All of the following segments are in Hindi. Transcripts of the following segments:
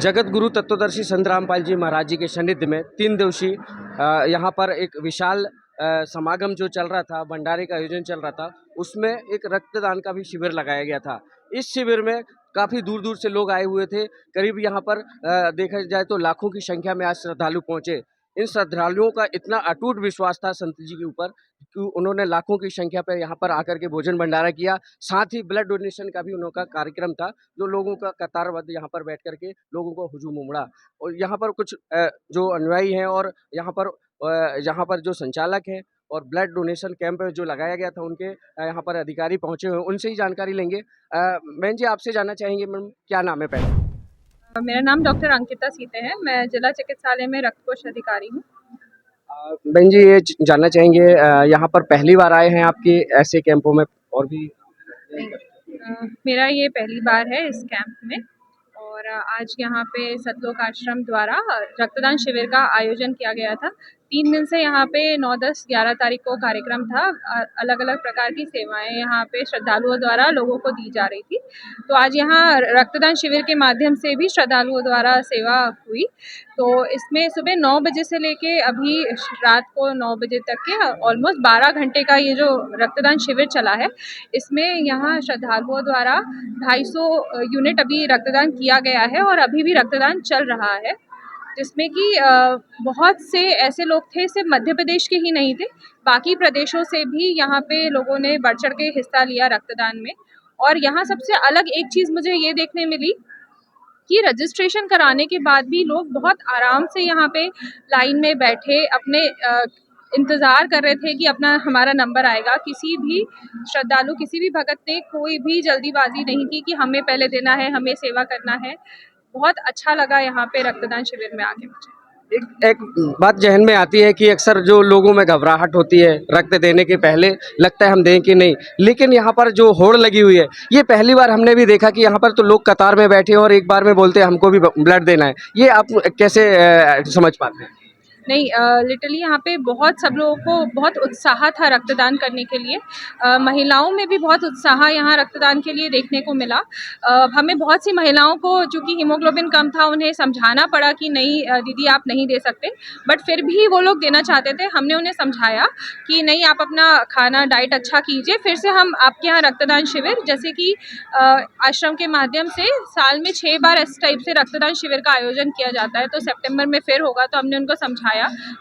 जगत गुरु तत्वदर्शी संत रामपाल जी महाराज जी के सानिध्य में 3 दिवसीय यहाँ पर एक विशाल समागम जो चल रहा था, भंडारे का आयोजन चल रहा था, उसमें एक रक्तदान का भी शिविर लगाया गया था। इस शिविर में काफ़ी दूर दूर से लोग आए हुए थे। करीब यहाँ पर देखा जाए तो लाखों की संख्या में आज श्रद्धालु पहुँचे। इन श्रद्धालुओं का इतना अटूट विश्वास था संत जी के ऊपर कि उन्होंने लाखों की संख्या पर यहाँ पर आकर के भोजन भंडारा किया। साथ ही ब्लड डोनेशन का भी उनका कार्यक्रम था, जो लोगों का कतारबद्ध यहाँ पर बैठ कर के लोगों को हुजूम उमड़ा। और यहाँ पर कुछ जो अनुयायी हैं और यहाँ पर जो संचालक हैं और ब्लड डोनेशन कैंप जो लगाया गया था, उनके यहाँ पर अधिकारी पहुँचे हुए हैं, उनसे ही जानकारी लेंगे। बहन जी, आपसे जानना चाहेंगे मैम, क्या नाम है पहले? मेरा नाम डॉक्टर अंकिता सीते है। मैं जिला चिकित्सालय में रक्त कोष अधिकारी हूँ। बहन जी, ये जानना चाहेंगे, यहाँ पर पहली बार आए हैं आपके ऐसे कैंपों में और भी? मेरा ये पहली बार है इस कैंप में, और आज यहाँ पे सतलोक आश्रम द्वारा रक्तदान शिविर का आयोजन किया गया था। 3 दिन से यहाँ पे 9, 10, 11 तारीख को कार्यक्रम था। अलग अलग प्रकार की सेवाएं यहाँ पे श्रद्धालुओं द्वारा लोगों को दी जा रही थी। तो आज यहाँ रक्तदान शिविर के माध्यम से भी श्रद्धालुओं द्वारा सेवा हुई। तो इसमें सुबह 9 बजे से लेके अभी रात को 9 बजे तक के ऑलमोस्ट 12 घंटे का ये जो रक्तदान शिविर चला है, इसमें यहाँ श्रद्धालुओं द्वारा 250 यूनिट अभी रक्तदान किया गया है और अभी भी रक्तदान चल रहा है, जिसमें कि बहुत से ऐसे लोग थे, सिर्फ मध्य प्रदेश के ही नहीं थे, बाकी प्रदेशों से भी यहाँ पे लोगों ने बढ़ चढ़ के हिस्सा लिया रक्तदान में। और यहाँ सबसे अलग एक चीज़ मुझे ये देखने मिली कि रजिस्ट्रेशन कराने के बाद भी लोग बहुत आराम से यहाँ पे लाइन में बैठे अपने इंतज़ार कर रहे थे कि अपना हमारा नंबर आएगा। किसी भी श्रद्धालु, किसी भी भगत ने कोई भी जल्दीबाजी नहीं की कि हमें पहले देना है, हमें सेवा करना है। बहुत अच्छा लगा यहाँ पे रक्तदान शिविर में आके मुझे। एक बात जहन में आती है कि अक्सर जो लोगों में घबराहट होती है रक्त देने के पहले, लगता है हम दें कि नहीं, लेकिन यहाँ पर जो होड़ लगी हुई है, ये पहली बार हमने भी देखा कि यहाँ पर तो लोग कतार में बैठे और एक बार में बोलते हैं हमको भी ब्लड देना है। ये आप कैसे समझ पाते हैं? नहीं, लिटरली यहाँ पे बहुत सब लोगों को बहुत उत्साह था रक्तदान करने के लिए। महिलाओं में भी बहुत उत्साह यहाँ रक्तदान के लिए देखने को मिला। हमें बहुत सी महिलाओं को, चूँकि हीमोग्लोबिन कम था, उन्हें समझाना पड़ा कि नहीं दीदी आप नहीं दे सकते, बट फिर भी वो लोग देना चाहते थे। हमने उन्हें समझाया कि नहीं, आप अपना खाना डाइट अच्छा कीजिए, फिर से हम आपके यहाँ रक्तदान शिविर, जैसे कि आश्रम के माध्यम से साल में 6 बार इस टाइप से रक्तदान शिविर का आयोजन किया जाता है, तो सितंबर में फिर होगा। तो हमने उनको समझाया,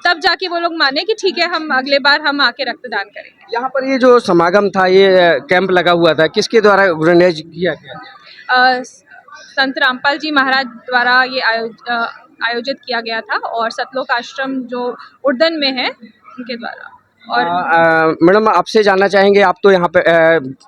तब जाके वो लोग माने कि ठीक है, हम अगले बार हम आके रक्तदान करेंगे। यहाँ पर ये जो समागम था, ये कैंप लगा हुआ था, किसके द्वारा ऑर्गेनाइज किया गया? संत रामपाल जी महाराज द्वारा ये आयोजित किया गया था, और सतलोक आश्रम जो उड़दन में है, उनके द्वारा। और मैडम, आपसे जानना चाहेंगे, आप तो यहाँ पे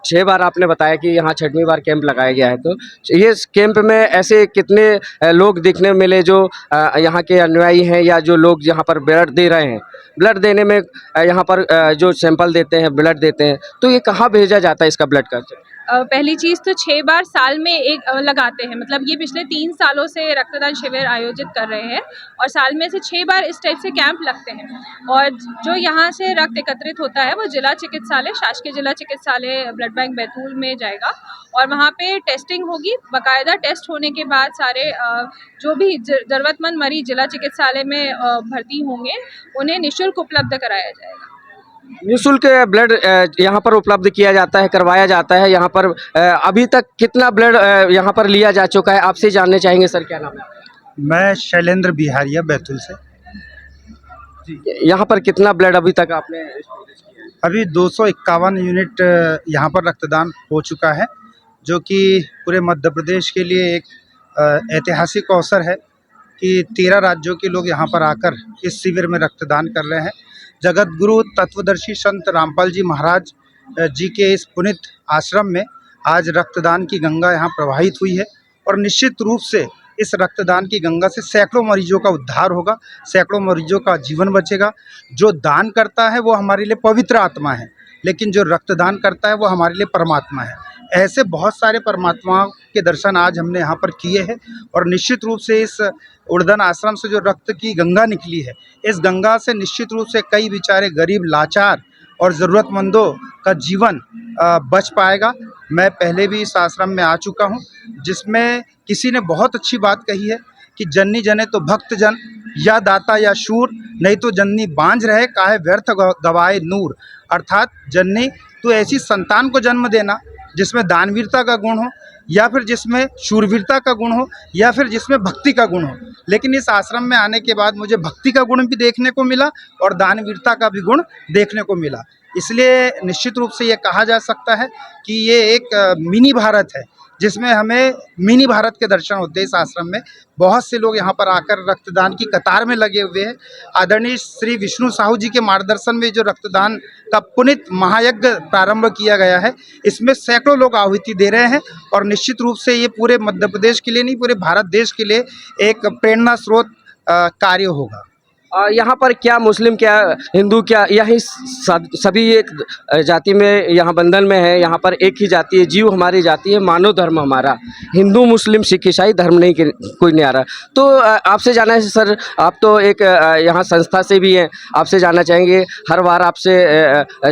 6 बार आपने बताया कि यहाँ 6वीं बार कैंप लगाया गया है, तो ये कैंप में ऐसे कितने लोग देखने मिले जो यहाँ के अनुयायी हैं या जो लोग यहाँ पर ब्लड दे रहे हैं? ब्लड देने में यहाँ पर जो सैंपल देते हैं, ब्लड देते हैं, तो ये कहाँ भेजा जाता है इसका ब्लड का? पहली चीज़ तो 6 बार साल में एक लगाते हैं, मतलब ये पिछले 3 सालों से रक्तदान शिविर आयोजित कर रहे हैं, और साल में से 6 बार इस टाइप से कैंप लगते हैं। और जो यहाँ से रक्त एकत्रित होता है वो जिला चिकित्सालय, शासकीय जिला चिकित्सालय ब्लड बैंक बैतूल में जाएगा, और वहाँ पे टेस्टिंग होगी। बाकायदा टेस्ट होने के बाद सारे जो भी ज़रूरतमंद मरीज जिला चिकित्सालय में भर्ती होंगे, उन्हें निःशुल्क उपलब्ध कराया जाएगा। निःशुल्क ब्लड यहाँ पर उपलब्ध किया जाता है, करवाया जाता है। यहाँ पर अभी तक कितना ब्लड यहाँ पर लिया जा चुका है, आपसे जानने चाहेंगे। सर, क्या नाम है? मैं शैलेंद्र बिहारिया, बैतूल से। यहाँ पर कितना ब्लड अभी तक आपने? अभी 251 यूनिट यहाँ पर रक्तदान हो चुका है, जो कि पूरे मध्य प्रदेश के लिए एक ऐतिहासिक अवसर है कि 13 राज्यों के लोग यहाँ पर आकर इस शिविर में रक्तदान कर रहे हैं। जगत गुरु तत्वदर्शी संत रामपाल जी महाराज जी के इस पुनित आश्रम में आज रक्तदान की गंगा यहाँ प्रवाहित हुई है, और निश्चित रूप से इस रक्तदान की गंगा से सैकड़ों मरीजों का उद्धार होगा, सैकड़ों मरीजों का जीवन बचेगा। जो दान करता है वो हमारे लिए पवित्र आत्मा है, लेकिन जो रक्तदान करता है वो हमारे लिए परमात्मा है। ऐसे बहुत सारे परमात्माओं के दर्शन आज हमने यहाँ पर किए हैं, और निश्चित रूप से इस उड़दन आश्रम से जो रक्त की गंगा निकली है, इस गंगा से निश्चित रूप से कई बेचारे गरीब, लाचार और ज़रूरतमंदों का जीवन बच पाएगा। मैं पहले भी इस आश्रम में आ चुका हूँ, जिसमें किसी ने बहुत अच्छी बात कही है कि जन्नी जने तो भक्त जन, या दाता या शूर, नहीं तो जन्नी बांझ रहे काहे व्यर्थ गवाए नूर। अर्थात जन्नी तो ऐसी संतान को जन्म देना जिसमें दानवीरता का गुण हो, या फिर जिसमें शूरवीरता का गुण हो, या फिर जिसमें भक्ति का गुण हो। लेकिन इस आश्रम में आने के बाद मुझे भक्ति का गुण भी देखने को मिला और दानवीरता का भी गुण देखने को मिला। इसलिए निश्चित रूप से ये कहा जा सकता है कि ये एक मिनी भारत है, जिसमें हमें मिनी भारत के दर्शन होते हैं। इस आश्रम में बहुत से लोग यहाँ पर आकर रक्तदान की कतार में लगे हुए हैं। आदरणीय श्री विष्णु साहू जी के मार्गदर्शन में जो रक्तदान का पुनित महायज्ञ प्रारंभ किया गया है, इसमें सैकड़ों लोग आहुति दे रहे हैं और निश्चित रूप से ये पूरे मध्य प्रदेश के लिए नहीं, पूरे भारत देश के लिए एक प्रेरणा स्रोत कार्य होगा। यहाँ पर क्या मुस्लिम क्या हिंदू क्या यही सभी एक जाति में यहाँ बंधन में है। यहाँ पर एक ही जाति है, जीव हमारी जाति है, मानव धर्म हमारा, हिंदू मुस्लिम सिख ईसाई धर्म नहीं कोई नहीं आ रहा। तो आपसे जानना है सर, आप तो एक यहाँ संस्था से भी हैं, आपसे जानना चाहेंगे, हर बार आपसे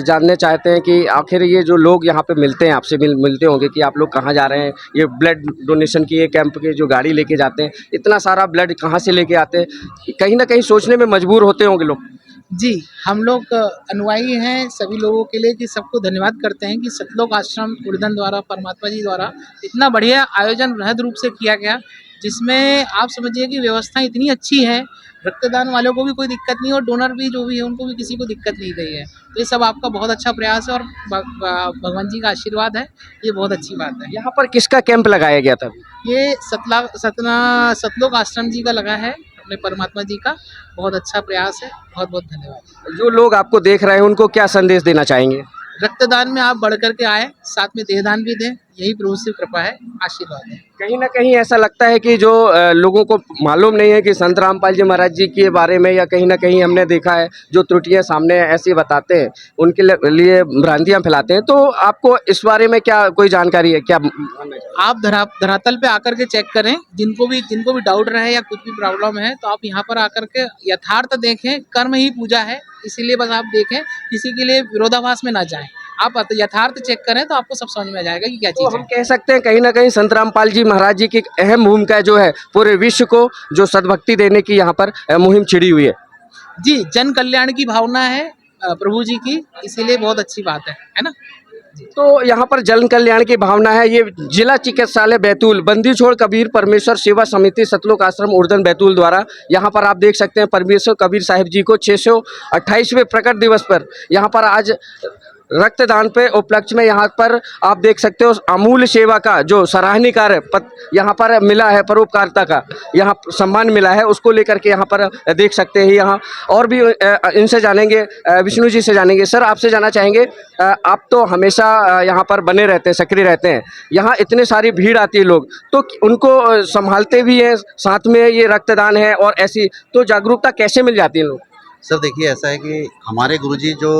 जानने चाहते हैं कि आखिर ये जो लोग यहाँ पे मिलते हैं, आपसे मिलते होंगे कि आप लोग कहाँ जा रहे हैं, ये ब्लड डोनेशन की ये कैंप के जो गाड़ी लेके जाते हैं, इतना सारा ब्लड कहाँ से लेके आते हैं, कहीं ना कहीं सोचने में मजबूर होते होंगे लोग। जी, हम लोग अनुयायी हैं सभी लोगों के लिए कि सबको धन्यवाद करते हैं कि सतलोक आश्रम उर्दन द्वारा, परमात्मा जी द्वारा इतना बढ़िया आयोजन वृहद रूप से किया गया, जिसमें आप समझिए कि व्यवस्था इतनी अच्छी है, रक्तदान वालों को भी कोई दिक्कत नहीं और डोनर भी जो भी है उनको भी किसी को दिक्कत नहीं गई है। तो ये सब आपका बहुत अच्छा प्रयास है और भगवान जी का आशीर्वाद है, ये बहुत अच्छी बात है। यहाँ पर किसका कैंप लगाया गया था? ये सतलोक आश्रम जी का लगा है, अपने परमात्मा जी का बहुत अच्छा प्रयास है। बहुत बहुत धन्यवाद। जो लोग आपको देख रहे हैं उनको क्या संदेश देना चाहेंगे? रक्तदान में आप बढ़ करके आए, साथ में देहदान भी दें, यही प्रभु से कृपा है, आशीर्वाद है। कहीं ना कहीं ऐसा लगता है कि जो लोगों को मालूम नहीं है कि संत रामपाल जी महाराज जी के बारे में, या कहीं ना कहीं हमने देखा है जो त्रुटियां सामने ऐसी बताते हैं, उनके लिए भ्रांतियां फैलाते हैं। तो आपको इस बारे में क्या कोई जानकारी है क्या? आप धरातल पे आकर के चेक करें, जिनको भी डाउट रहे या कुछ भी प्रॉब्लम है तो आप यहाँ पर आकर के यथार्थ देखें। कर्म ही पूजा है, इसीलिए बस आप देखें, किसी के लिए विरोधाभास में ना जाएं। आप यथार्थ चेक करें तो आपको सब समझ में आ जाएगा कि क्या चीज़ है। हम कह सकते हैं कहीं ना कहीं संत रामपाल जी महाराज जी की एक अहम भूमिका जो है पूरे विश्व को जो सद्भक्ति देने की यहाँ पर मुहिम छिड़ी हुई है। जी, जन कल्याण की भावना है प्रभु जी की, इसीलिए बहुत अच्छी बात है ना। तो यहाँ पर जन कल्याण की भावना है। ये जिला चिकित्सालय बैतूल, बंदी छोड़ कबीर परमेश्वर सेवा समिति सतलोक आश्रम उर्दन बैतूल द्वारा यहाँ पर आप देख सकते हैं परमेश्वर कबीर साहिब जी को 628वें प्रकट दिवस पर यहाँ पर आज रक्तदान पे उपलक्ष्य में यहाँ पर आप देख सकते हो अमूल्य सेवा का जो सराहनीय कार्य यहाँ पर मिला है, परोपकारिता का यहाँ सम्मान मिला है, उसको लेकर के यहाँ पर देख सकते हैं। यहाँ और भी इनसे जानेंगे, विष्णु जी से जानेंगे। सर, आपसे जानना चाहेंगे, आप तो हमेशा यहाँ पर बने रहते हैं, सक्रिय रहते हैं, यहाँ इतने सारी भीड़ आती है, लोग तो उनको संभालते भी हैं, साथ में ये रक्तदान है और ऐसी तो जागरूकता कैसे मिल जाती है लोग? सर देखिए, ऐसा है कि हमारे गुरुजी जो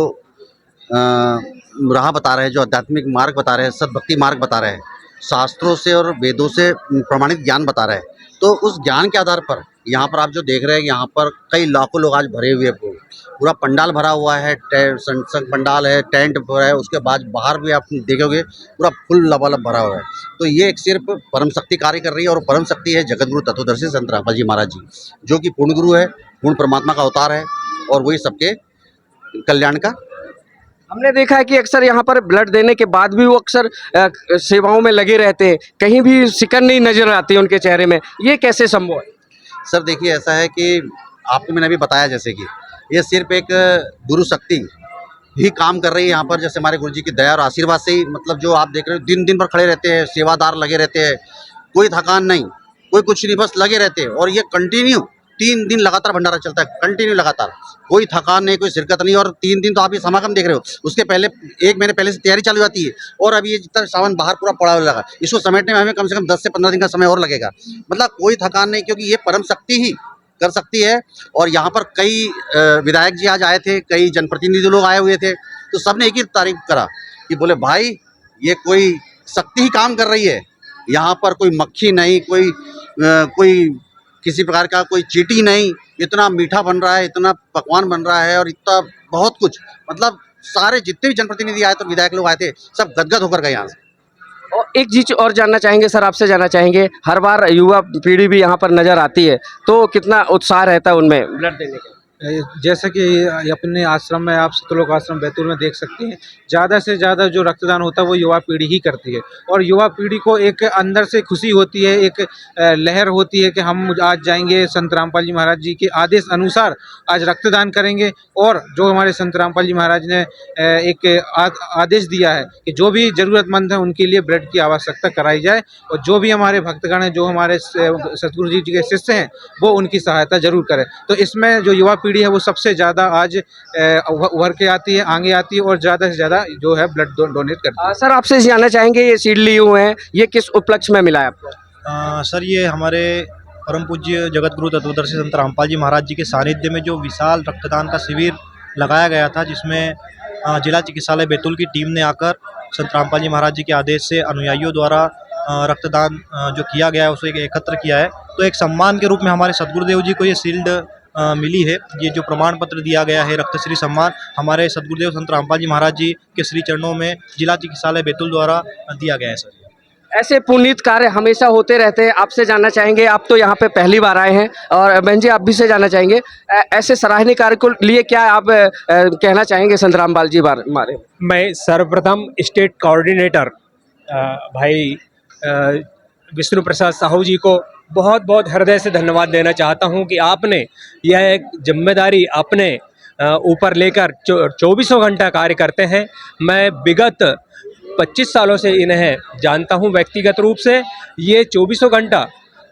राह बता रहे हैं, जो आध्यात्मिक मार्ग बता रहे हैं, सद्भक्ति मार्ग बता रहे हैं, शास्त्रों से और वेदों से प्रमाणित ज्ञान बता रहे हैं, तो उस ज्ञान के आधार पर यहाँ पर आप जो देख रहे हैं, यहाँ पर कई लाखों लोग आज भरे हुए हैं। पूरा पंडाल भरा हुआ है, सत्संग पंडाल है, टेंट भरा है, उसके बाद बाहर भी आप देखोगे पूरा फुल लबालब भरा हुआ है। तो ये एक सिर्फ परम शक्ति कार्य कर रही है, और परम शक्ति है जगतगुरु तत्वदर्शी संत रामपाल जी महाराज जी, जो कि पूर्ण गुरु है, पूर्ण परमात्मा का अवतार है, और वही सबके कल्याण का। हमने देखा है कि अक्सर यहाँ पर ब्लड देने के बाद भी वो अक्सर सेवाओं में लगे रहते हैं, कहीं भी सिकन नहीं नजर आती है उनके चेहरे में, ये कैसे संभव है? सर देखिए, ऐसा है कि आपको मैंने अभी बताया जैसे कि ये सिर्फ एक गुरु शक्ति ही काम कर रही है यहाँ पर। जैसे हमारे गुरुजी की दया और आशीर्वाद से ही, मतलब जो आप देख रहे हो, दिन दिन भर खड़े रहते हैं, सेवादार लगे रहते हैं, कोई थकान नहीं, कोई कुछ नहीं, बस लगे रहते हैं। और ये कंटिन्यू 3 दिन लगातार भंडारा चलता है, कंटिन्यू लगातार, कोई थकान नहीं, कोई शिरकत नहीं। और 3 दिन तो आप ये समागम देख रहे हो, उसके पहले 1 महीने पहले से तैयारी चालू जाती है, और अभी ये जितना सावन बाहर पूरा पड़ा हुआ लगा, इसको समेटने में हमें कम से कम 10 से 15 दिन का समय और लगेगा। मतलब कोई थकान नहीं, क्योंकि ये परम शक्ति ही कर सकती है। और यहाँ पर कई विधायक जी आज आए थे, कई जनप्रतिनिधि लोग आए हुए थे, तो सबने एक ही तारीफ करा कि बोले भाई ये कोई शक्ति ही काम कर रही है, यहाँ पर कोई मक्खी नहीं, कोई किसी प्रकार का कोई चीटी नहीं, इतना मीठा बन रहा है, इतना पकवान बन रहा है, और इतना बहुत कुछ, मतलब सारे जितने भी जनप्रतिनिधि आए थे, विधायक लोग आए थे, सब गदगद होकर गए यहाँ से। और एक चीज और जानना चाहेंगे सर, आपसे जानना चाहेंगे, हर बार युवा पीढ़ी भी यहाँ पर नजर आती है, तो कितना उत्साह रहता है उनमें ब्लड देने का? जैसा कि अपने आश्रम में आप सतलोक आश्रम बैतूल में देख सकते हैं, ज़्यादा से ज़्यादा जो रक्तदान होता है वो युवा पीढ़ी ही करती है। और युवा पीढ़ी को एक अंदर से खुशी होती है, एक लहर होती है कि हम आज जाएंगे संत रामपाल जी महाराज जी के आदेश अनुसार आज रक्तदान करेंगे। और जो हमारे संत रामपाल जी महाराज ने एक आदेश दिया है कि जो भी ज़रूरतमंद है उनके लिए ब्लड की आवश्यकता कराई जाए, और जो भी हमारे भक्तगण हैं, जो हमारे सतगुरु जी के शिष्य हैं, वो उनकी सहायता जरूर करें। तो इसमें जो युवा पीढ़ी है वो सबसे ज़्यादा आज उभर के आती है, आगे आती है और ज़्यादा से ज़्यादा जो है ब्लड डोनेट करती है। सर आपसे जानना चाहेंगे, ये सीड लिए हुए हैं, ये किस उपलक्ष्य में मिला है आपको? सर ये हमारे परम पूज्य जगत गुरु तत्वदर्शी संत रामपाल जी महाराज जी के सानिध्य में जो विशाल रक्तदान का शिविर लगाया गया था, जिसमें जिला चिकित्सालय बैतूल की टीम ने आकर संत रामपाल जी महाराज जी के आदेश से अनुयायियों द्वारा रक्तदान जो किया गया है उसे एकत्र किया है। तो एक सम्मान के रूप में हमारे सदगुरुदेव जी को ये शील्ड मिली है। ये जो प्रमाण पत्र दिया गया है रक्तश्री सम्मान, हमारे सदगुरुदेव संत रामपाल जी महाराज जी के श्री चरणों में जिला चिकित्सालय बैतूल द्वारा दिया गया है सर। ऐसे पुनीत कार्य हमेशा होते रहते हैं। आपसे जानना चाहेंगे, आप तो यहाँ पे पहली बार आए हैं, और बहन जी आप भी से जानना चाहेंगे, ऐसे सराहनीय कार्य को लिए क्या आप कहना चाहेंगे संत रामपाल जी बारे में? मैं सर्वप्रथम स्टेट कोऑर्डिनेटर भाई विष्णु प्रसाद साहू जी को बहुत बहुत हृदय से धन्यवाद देना चाहता हूं कि आपने यह एक जिम्मेदारी अपने ऊपर लेकर 24 घंटा कार्य करते हैं। मैं विगत 25 सालों से इन्हें जानता हूं व्यक्तिगत रूप से। ये 24 घंटा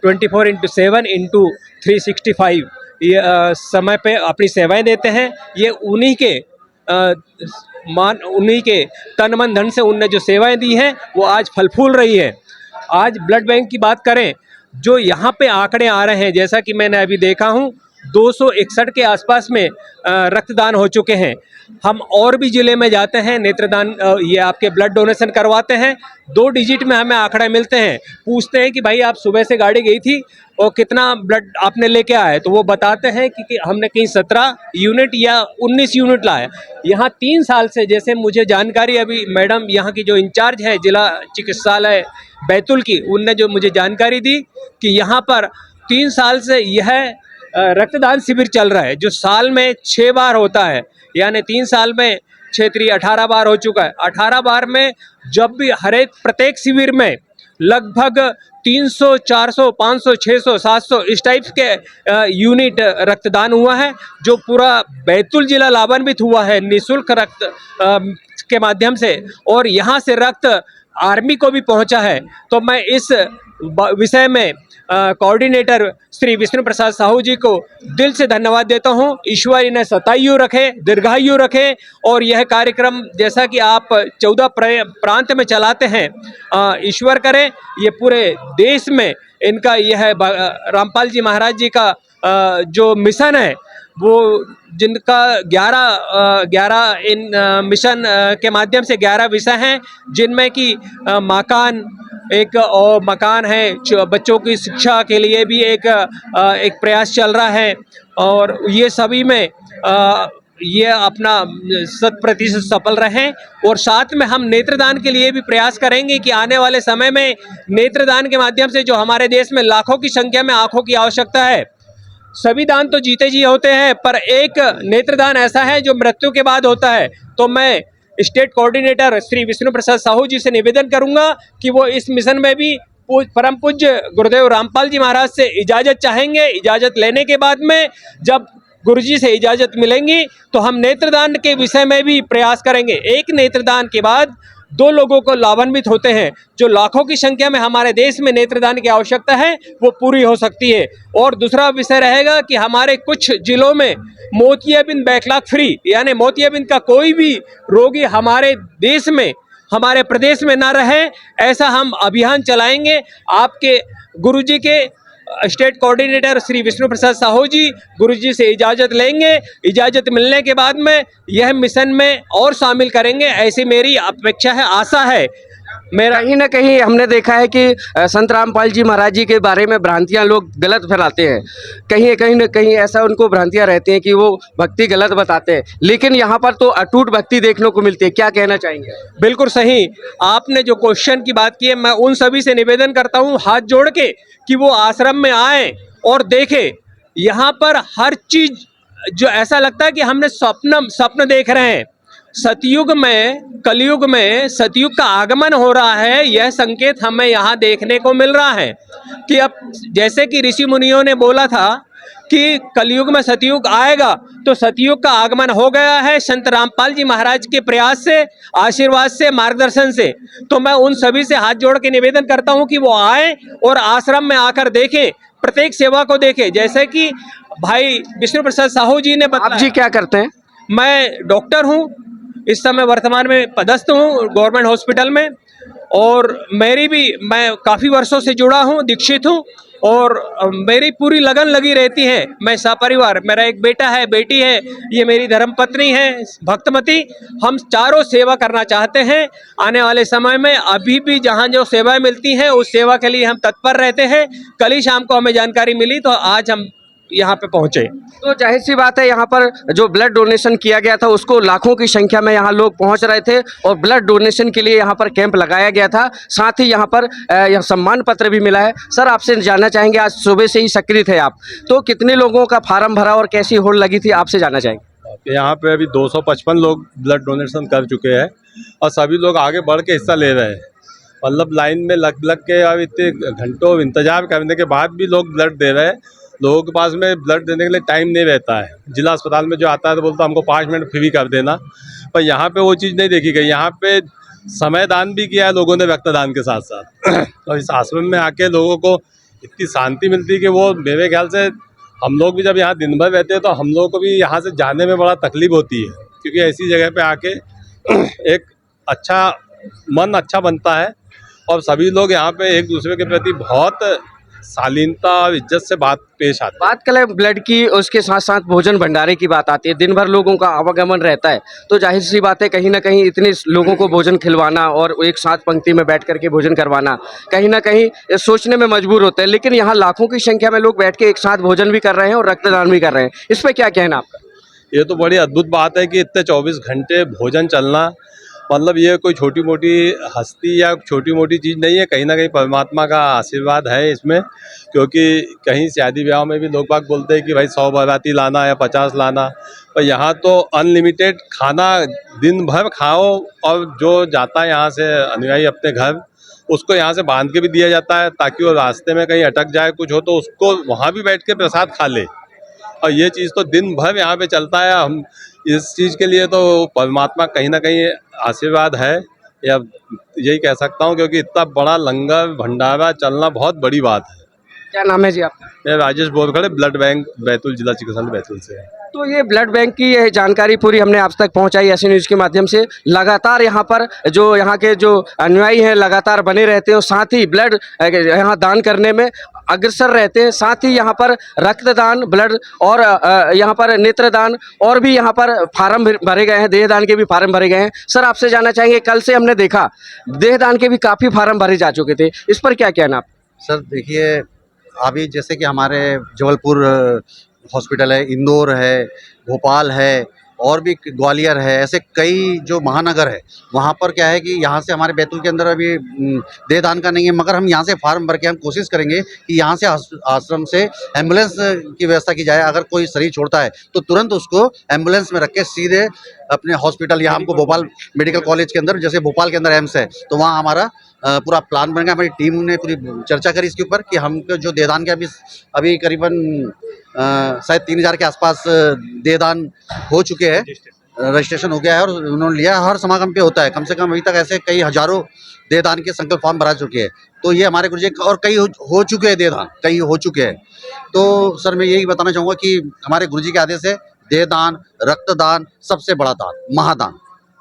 24/7 × 365 ये समय पे अपनी सेवाएं देते हैं। ये उन्हीं के तन मन धन से उनने जो सेवाएं दी हैं वो आज फल फूल रही है। आज ब्लड बैंक की बात करें, जो यहाँ पे आंकड़े आ रहे हैं, जैसा कि मैंने अभी देखा हूँ 261 के आसपास में रक्तदान हो चुके हैं। हम और भी ज़िले में जाते हैं, नेत्रदान ये आपके ब्लड डोनेशन करवाते हैं, 2 डिजिट में हमें आंकड़े मिलते हैं। पूछते हैं कि भाई आप सुबह से गाड़ी गई थी और कितना ब्लड आपने लेके आए, तो वो बताते हैं कि हमने कहीं 17 यूनिट या 19 यूनिट लाए। यहाँ 3 साल से, जैसे मुझे जानकारी अभी मैडम यहाँ की जो इंचार्ज है जिला चिकित्सालय बैतूल की, उनने जो मुझे जानकारी दी कि यहाँ पर 3 साल से यह रक्तदान शिविर चल रहा है, जो साल में 6 बार होता है। यानी 3 साल में 6 18 बार हो चुका है। 18 बार में जब भी प्रत्येक शिविर में लगभग 300, 400, 500, 600, 700 इस टाइप के यूनिट रक्तदान हुआ है, जो पूरा बैतूल जिला लाभान्वित हुआ है निःशुल्क रक्त के माध्यम से, और यहाँ से रक्त आर्मी को भी पहुँचा है। तो मैं इस विषय में कोऑर्डिनेटर श्री विष्णु प्रसाद साहू जी को दिल से धन्यवाद देता हूं। ईश्वर इन्हें शतायु रखे, दीर्घायु रखे, और यह कार्यक्रम जैसा कि आप 14 प्रांत में चलाते हैं, ईश्वर करे ये पूरे देश में इनका यह रामपाल जी महाराज जी का जो मिशन है, वो जिनका 11 इन मिशन के माध्यम से 11 विषय हैं, जिनमें कि मकान है, बच्चों की शिक्षा के लिए भी एक प्रयास चल रहा है, और ये सभी में ये अपना 100% सफल रहें। और साथ में हम नेत्रदान के लिए भी प्रयास करेंगे कि आने वाले समय में नेत्रदान के माध्यम से जो हमारे देश में लाखों की संख्या में आँखों की आवश्यकता है, सभी दान तो जीते जी होते हैं, पर एक नेत्रदान ऐसा है जो मृत्यु के बाद होता है। तो मैं स्टेट कोऑर्डिनेटर श्री विष्णु प्रसाद साहू जी से निवेदन करूंगा कि वो इस मिशन में भी परम पूज्य गुरुदेव रामपाल जी महाराज से इजाज़त चाहेंगे। इजाज़त लेने के बाद में जब गुरुजी से इजाज़त मिलेंगी तो हम नेत्रदान के विषय में भी प्रयास करेंगे। एक नेत्रदान के बाद 2 लोगों को लाभान्वित होते हैं। जो लाखों की संख्या में हमारे देश में नेत्रदान की आवश्यकता है वो पूरी हो सकती है। और दूसरा विषय रहेगा कि हमारे कुछ जिलों में मोतियाबिंद बैकलॉग फ्री, यानी मोतियाबिंद का कोई भी रोगी हमारे देश में, हमारे प्रदेश में ना रहे, ऐसा हम अभियान चलाएंगे। आपके गुरुजी के स्टेट कोऑर्डिनेटर श्री विष्णु प्रसाद साहू जी गुरुजी से इजाज़त लेंगे। इजाज़त मिलने के बाद में यह मिशन में और शामिल करेंगे, ऐसी मेरी अपेक्षा है, आशा है। मेरा कहीं ना कहीं हमने देखा है कि संत रामपाल जी महाराज जी के बारे में भ्रांतियां लोग गलत फैलाते हैं। कहीं ना कहीं ऐसा उनको भ्रांतियां रहती हैं कि वो भक्ति गलत बताते हैं, लेकिन यहाँ पर तो अटूट भक्ति देखने को मिलती है। क्या कहना चाहेंगे? बिल्कुल सही। आपने जो क्वेश्चन की बात की है, मैं उन सभी से निवेदन करता हूँ हाथ जोड़ के कि वो आश्रम में आए और देखें। यहाँ पर हर चीज जो ऐसा लगता है कि हमने स्वप्न देख रहे हैं। सतयुग में, कलयुग में सतयुग का आगमन हो रहा है, यह संकेत हमें यहाँ देखने को मिल रहा है कि अब जैसे कि ऋषि मुनियों ने बोला था कि कलयुग में सतयुग आएगा, तो सतयुग का आगमन हो गया है संत रामपाल जी महाराज के प्रयास से, आशीर्वाद से, मार्गदर्शन से। तो मैं उन सभी से हाथ जोड़ के निवेदन करता हूं कि वो आए और आश्रम में आकर देखें, प्रत्येक सेवा को देखें। जैसे कि भाई विष्णु प्रसाद साहू जी ने आप बताया। जी क्या करते हैं? मैं डॉक्टर हूं, इस समय वर्तमान में पदस्थ हूं गवर्नमेंट हॉस्पिटल में, और मैं काफ़ी वर्षों से जुड़ा हूं, दीक्षित हूं, और मेरी पूरी लगन लगी रहती है। मैं सपरिवार, मेरा एक बेटा है, बेटी है, ये मेरी धर्मपत्नी है भक्तमती। हम चारों सेवा करना चाहते हैं। आने वाले समय में अभी भी जहाँ जो सेवाएं मिलती हैं उस सेवा के लिए हम तत्पर रहते हैं। कल ही शाम को हमें जानकारी मिली तो आज हम यहाँ पे पहुँचे। तो जाहिर सी बात है, यहाँ पर जो ब्लड डोनेशन किया गया था उसको लाखों की संख्या में यहाँ लोग पहुँच रहे थे और ब्लड डोनेशन के लिए यहाँ पर कैंप लगाया गया था। साथ ही यहाँ पर यह सम्मान पत्र भी मिला है। सर, आपसे जानना चाहेंगे, आज सुबह से ही सक्रिय थे आप, तो कितने लोगों का फार्म भरा और कैसी होड़ लगी थी, आपसे जानना चाहेंगे? यहाँ पे अभी 255 लोग ब्लड डोनेशन कर चुके हैं और सभी लोग आगे बढ़ के हिस्सा ले रहे हैं। मतलब लाइन में लग के अब इतने घंटों इंतजार करने के बाद भी लोग ब्लड दे रहे हैं। लोगों के पास में ब्लड देने के लिए टाइम नहीं रहता है। जिला अस्पताल में जो आता है तो बोलता है हमको 5 मिनट फ्री कर देना, पर यहाँ पे वो चीज़ नहीं देखी गई। यहाँ पे समय दान भी किया है लोगों ने रक्तदान के साथ साथ। और इस आश्रम में आके लोगों को इतनी शांति मिलती है कि वो, मेरे ख्याल से हम लोग भी जब यहाँ दिन भर रहते हैं तो हम लोगों को भी यहाँ से जाने में बड़ा तकलीफ होती है, क्योंकि ऐसी जगह पे आके एक मन अच्छा बनता है और सभी लोग यहाँ पे एक दूसरे के प्रति बहुत शालीनता और इज्जत से पेश आते हैं। बात करें ब्लड की, उसके साथ साथ भोजन भंडारे की बात आती है। दिन भर लोगों का आवागमन रहता है, तो जाहिर सी बात है कहीं ना कहीं इतने लोगों को भोजन खिलवाना और एक साथ पंक्ति में बैठ करके भोजन करवाना कहीं ना कहीं सोचने में मजबूर होते हैं। लेकिन यहाँ लाखों की संख्या में लोग बैठ के एक साथ भोजन भी कर रहे हैं और रक्तदान भी कर रहे हैं। इस पर क्या कहना आपका? ये तो बड़ी अद्भुत बात है कि इतने 24 घंटे भोजन चलना, मतलब ये कोई छोटी मोटी हस्ती या छोटी मोटी चीज़ नहीं है। कहीं ना कहीं परमात्मा का आशीर्वाद है इसमें, क्योंकि कहीं शादी ब्याह में भी लोग बाग बोलते हैं कि भाई 100 बाराती लाना या 50 लाना, पर यहाँ तो अनलिमिटेड खाना दिन भर खाओ, और जो जाता है यहाँ से अनुयायी अपने घर, उसको यहाँ से बांध के भी दिया जाता है ताकि वो रास्ते में कहीं अटक जाए कुछ हो तो उसको वहाँ भी बैठ के प्रसाद खा ले। और ये चीज़ तो दिन भर यहाँ पे चलता है। हम इस चीज़ के लिए तो परमात्मा कहीं ना कहीं आशीर्वाद है, या यही कह सकता हूँ, क्योंकि इतना बड़ा लंगर भंडारा चलना बहुत बड़ी बात है। क्या नाम है जी आपका? मैं राजेश बोरखड़े, ब्लड बैंक बैतूल, जिला चिकित्सालय बैतूल से है। तो ये ब्लड बैंक की ये जानकारी पूरी हमने आप तक पहुंचाई ऐसी न्यूज़ के माध्यम से। लगातार यहाँ पर जो यहाँ के जो अनुयायी हैं लगातार बने रहते हैं और साथ ही ब्लड यहाँ दान करने में अग्रसर रहते हैं। साथ ही यहाँ पर रक्तदान, ब्लड और यहाँ पर नेत्रदान और भी यहाँ पर फार्म भरे गए हैं, देहदान के भी फार्म भरे गए हैं। सर, आपसे जानना चाहेंगे, कल से हमने देखा देहदान के भी काफ़ी फार्म भरे जा चुके थे, इस पर क्या कहना आप? सर देखिए, अभी जैसे कि हमारे जबलपुर हॉस्पिटल है, इंदौर है, भोपाल है और भी ग्वालियर है, ऐसे कई जो महानगर है वहाँ पर क्या है कि यहाँ से हमारे बैतूल के अंदर अभी देहदान का नहीं है, मगर हम यहाँ से फार्म भर के हम कोशिश करेंगे कि यहाँ से आश्रम से एम्बुलेंस की व्यवस्था की जाए। अगर कोई शरीर छोड़ता है तो तुरंत उसको एम्बुलेंस में रख के सीधे अपने हॉस्पिटल, यहाँ हमको भोपाल मेडिकल कॉलेज के अंदर, जैसे भोपाल के अंदर एम्स है, तो वहाँ हमारा पूरा प्लान बन गया। हमारी टीम ने पूरी चर्चा करी इसके ऊपर कि हमको जो देहदान के अभी करीबन शायद 3000 के आसपास देहदान हो चुके हैं, रजिस्ट्रेशन हो गया है और उन्होंने लिया। हर समागम पे होता है, कम से कम अभी तक ऐसे कई हजारों देहदान के संकल्प फॉर्म भरा चुके हैं। तो ये हमारे गुरुजी, और कई हो चुके हैं देहदान, कई हो चुके हैं। तो सर मैं यही बताना चाहूँगा कि हमारे गुरुजी के आदेश से देहदान, रक्तदान सबसे बड़ा दान, महादान।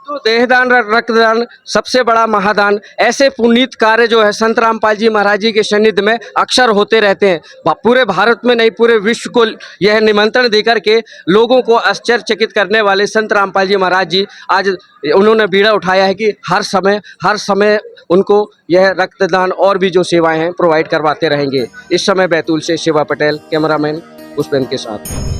तो देहदान रक्तदान सबसे बड़ा महादान, ऐसे पुनीत कार्य जो है संत रामपाल जी महाराज जी के सानिध्य में अक्सर होते रहते हैं। पूरे भारत में नहीं, पूरे विश्व को यह निमंत्रण देकर के लोगों को आश्चर्यचकित करने वाले संत रामपाल जी महाराज जी आज उन्होंने बीड़ा उठाया है कि हर समय उनको यह रक्तदान और भी जो सेवाएं हैं प्रोवाइड करवाते रहेंगे। इस समय बैतूल से शिवा पटेल, कैमरामैन पुष्पेंद्र के साथ।